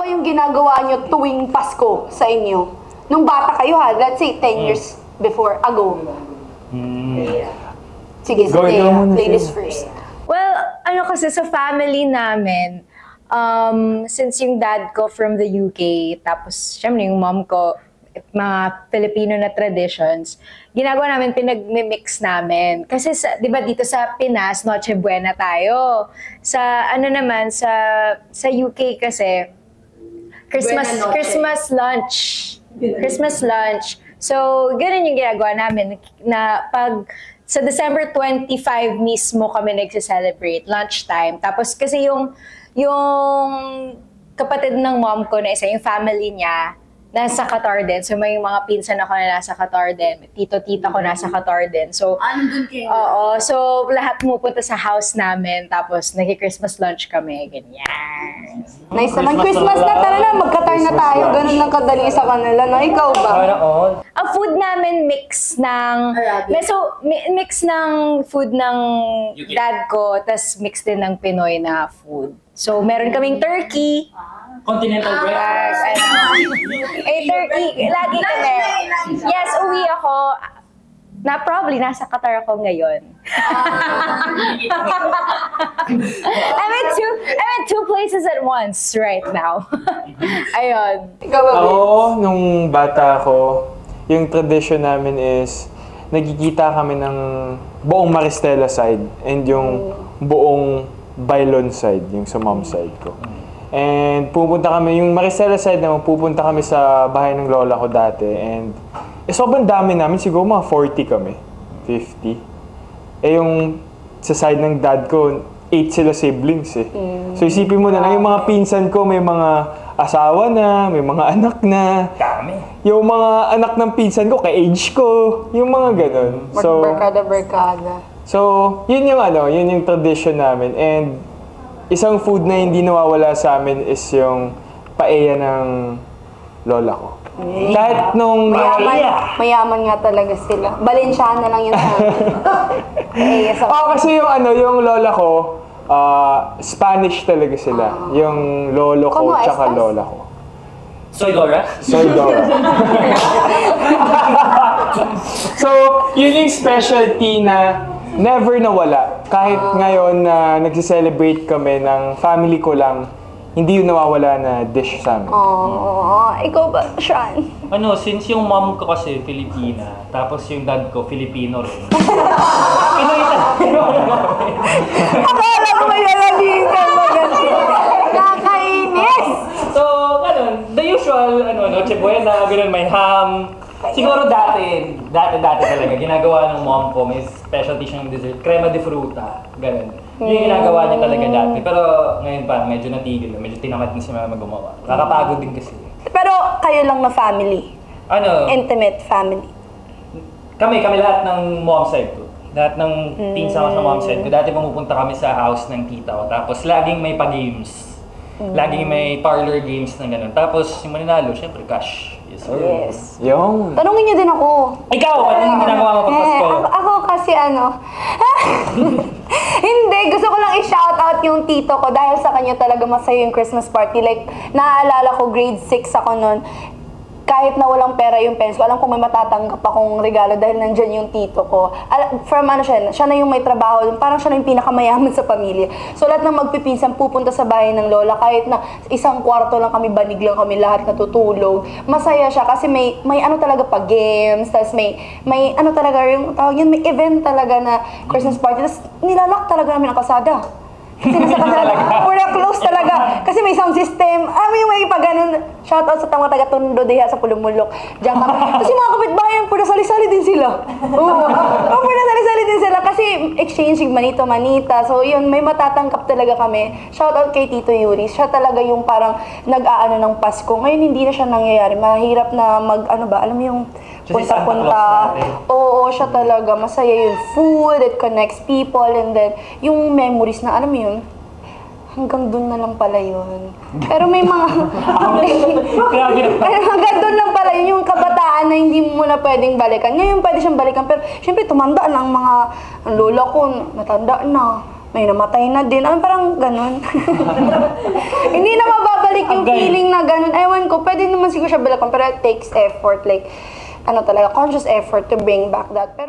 ba yung ginagawa nyo tuwing Pasko sa inyo? Nung bata kayo ha, let's say 10 years before, ago. Sige, ladies first. Well, ano kasi sa family namin, since yung dad ko from the UK, tapos syempre yung mom ko, mga Filipino na traditions, ginagawa namin, pinag-mix namin. Kasi di ba dito sa Pinas, Noche Buena tayo. Sa ano naman, sa UK kasi, Christmas lunch. Christmas lunch. So, ganun yung ginagawa namin. Na pag sa December 25 mismo kami nagse-celebrate, lunchtime. Tapos kasi yung kapatid ng mom ko na isa, yung family niya, nasa Qatar din. So may mga pinsan ako na nasa Qatar din. Tito-tita ko nasa Qatar din. So, nandun kayo? Oo. So lahat pumupunta sa house namin. Tapos nag-Christmas lunch kami. Ganyan. Nice naman. Christmas na, tara na, mag-Qatar na tayo. Ganun lang kadali sa kanila. No? Ikaw ba? Ang food namin mix ng... mix ng food ng dad ko. Tapos mix din ng Pinoy na food. So meron kaming turkey. Continental breakfast. Turkey. Lagi kami. Yes, uwi ako. Probably nasa Qatar ako ngayon. I'm in two places at once right now. Ayun. Ako, nung bata ako, yung tradition namin is nagkikita kami ng buong Maristela side and yung buong Bailon side, yung sa mom side ko. And pupunta kami, yung Maricela side naman, pupunta kami sa bahay ng lola ko dati. And sobrang dami namin, siguro mga 40 kami, 50. Yung sa side ng dad ko, 8 sila siblings eh. So isipin mo na lang, yung mga pinsan ko, may mga asawa na, may mga anak na. Dami. Yung mga anak ng pinsan ko, ka-age ko, yung mga ganun. So, Barkada. So, yun yung tradition namin. And isang food na hindi nawawala sa amin is yung paella ng lola ko. Kahit nung... Mayaman nga talaga sila. Balenciana lang yun sa amin. Kasi yung lola ko, Spanish talaga sila. Yung lolo ko tsaka lola ko. Soy Dora? Soy Dora. So, yun yung specialty na never nawala. Kahit ngayon na nagse-celebrate kami ng family ko lang, hindi yun nawawala na dish sa amin. Ikaw ba, Sean? Since yung mom ko kasi Filipina, tapos yung dad ko Filipino rin. Pinoy Akala ko may lalagin ka maganda. Nakakainis! So, the usual, Noche Buena, may ham. Siguro dati talaga, ginagawa ng mom ko, may specialty siyang dessert, crema de fruta, ganun. Yung ginagawa niya talaga dati. Pero ngayon pa, medyo natigil, medyo tinamad din si mama gumawa. Kakapagod din kasi. Pero kayo lang na family? Intimate family? Kami lahat ng mom side ko. Lahat ng pinsan ko sa mom side ko. Dati pumupunta kami sa house ng tita ko. Tapos laging may pa-games. Laging may parlor games na gano'n. Tapos yung mananalo, syempre cash. Yes. Yung... Tanungin niyo din ako. Ikaw, ano yung ginagawa mo pag Pasko? Ako kasi hindi, gusto ko lang i-shoutout yung tito ko dahil sa kanya talaga masaya yung Christmas party. Like, naaalala ko, grade 6 ako noon. Kahit na walang pera yung parents ko, alam ko may matatanggap akong regalo dahil nandyan yung tito ko. Siya na yung may trabaho, parang siya na yung pinakamayaman sa pamilya. So lahat ng magpipinsan pupunta sa bahay ng lola, kahit na isang kwarto lang kami, banig lang kami, lahat natutulog. Masaya siya kasi may talaga pa games, tapos may talaga yung tawag yun, may event talaga na Christmas party, tapos nilalak talaga namin ang kasada. Kasi nasa kasada, pura close talaga. Kasi may sound system. May pag-ganon. Shoutout sa mga taga-Tondo diha sa Pulumulok. Diyan kami. Kasi mga kapitbahay, pura sali-sali din sila. Pura sali-sali din sila. Kasi exchanging manito-manita. So yun, may matatanggap talaga kami. Shoutout kay Tito Yuri. Siya talaga yung parang nag-aano ng Pasko. Ngayon hindi na siya nangyayari. Mahirap na alam mo yung punta-punta. Oo, siya talaga. Masaya yung food, it connects people, and then yung memories na, alam mo yun, hanggang dun na lang pala yun. Pero may mga... hanggang dun lang pala yun, yung kabataan na hindi mo na pwedeng balikan. Ngayon pwede siyang balikan, pero syempre tumanda na ang lola ko, natanda na. May namatay na din. Parang ganun. Hindi na mababalik yung feeling na naman siguro siya balakon, pero it takes effort, like, ano talaga, conscious effort to bring back that. Pero